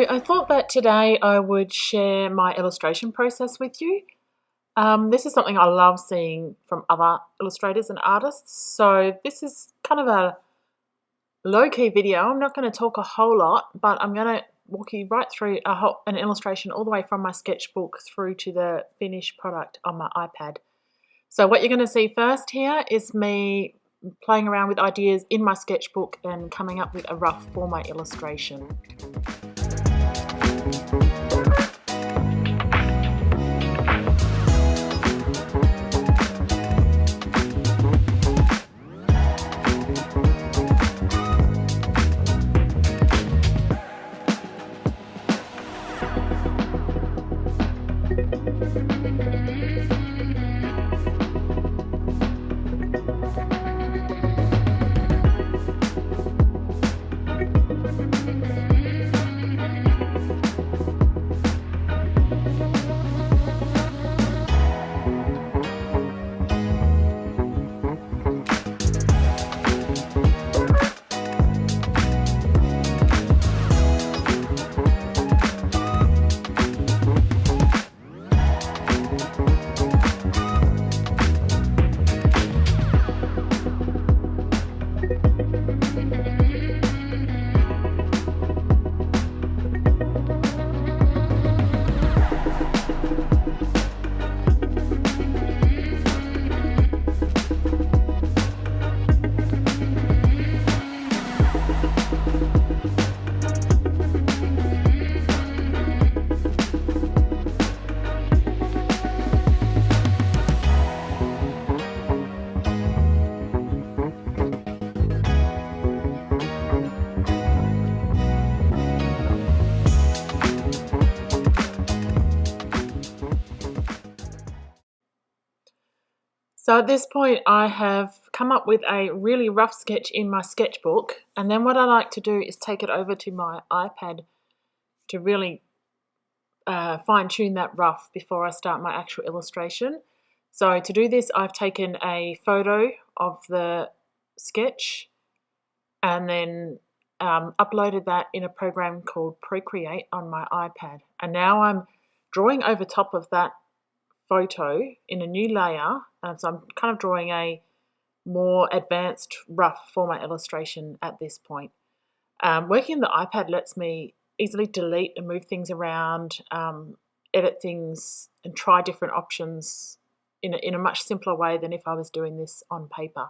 I thought that today I would share my illustration process with you. This is something I love seeing from other illustrators and artists. So this is kind of a low-key video. I'm not going to talk a whole lot, but I'm going to walk you right through an illustration all the way from my sketchbook through to the finished product on my iPad. So what you're going to see first here is me playing around with ideas in my sketchbook and coming up with a rough for my illustration. So at this point I have come up with a really rough sketch in my sketchbook, and then what I like to do is take it over to my iPad to really fine-tune that rough before I start my actual illustration. So to do this, I've taken a photo of the sketch and then uploaded that in a program called Procreate on my iPad. And now I'm drawing over top of that photo in a new layer, so I'm kind of drawing a more advanced rough for my illustration at this point. Working on the iPad lets me easily delete and move things around, edit things and try different options in a much simpler way than if I was doing this on paper.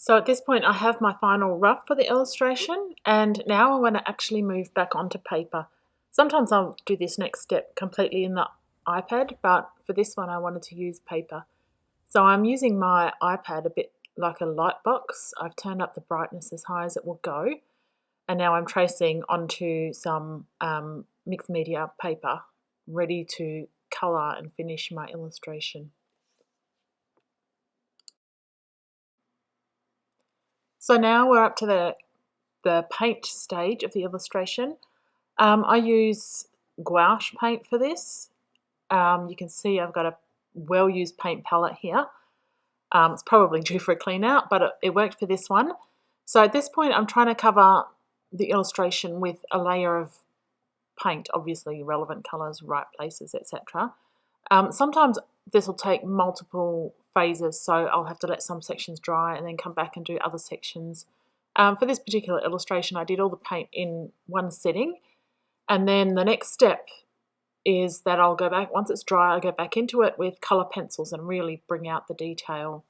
So at this point I have my final rough for the illustration, and now I want to actually move back onto paper. Sometimes I'll do this next step completely in the iPad, but for this one I wanted to use paper. So I'm using my iPad a bit like a light box. I've turned up the brightness as high as it will go, and now I'm tracing onto some mixed media paper, ready to colour and finish my illustration. So now we're up to the paint stage of the illustration. I use gouache paint for this. You can see I've got a well-used paint palette here. It's probably due for a clean out, but it worked for this one. So at this point I'm trying to cover the illustration with a layer of paint, obviously relevant colours, right places, etc. Sometimes this will take multiple phases, so I'll have to let some sections dry and then come back and do other sections. For this particular illustration I did all the paint in one sitting, and then the next step is that I'll go back, once it's dry, I'll go back into it with colour pencils and really bring out the detail.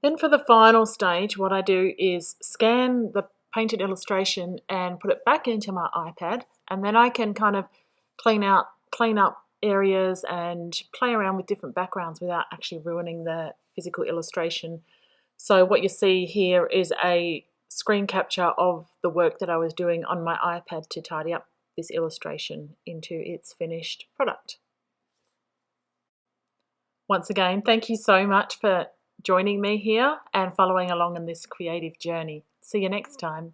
Then for the final stage, what I do is scan the painted illustration and put it back into my iPad, and then I can kind of clean up areas and play around with different backgrounds without actually ruining the physical illustration. So what you see here is a screen capture of the work that I was doing on my iPad to tidy up this illustration into its finished product. Once again, thank you so much for joining me here and following along in this creative journey. See you next time.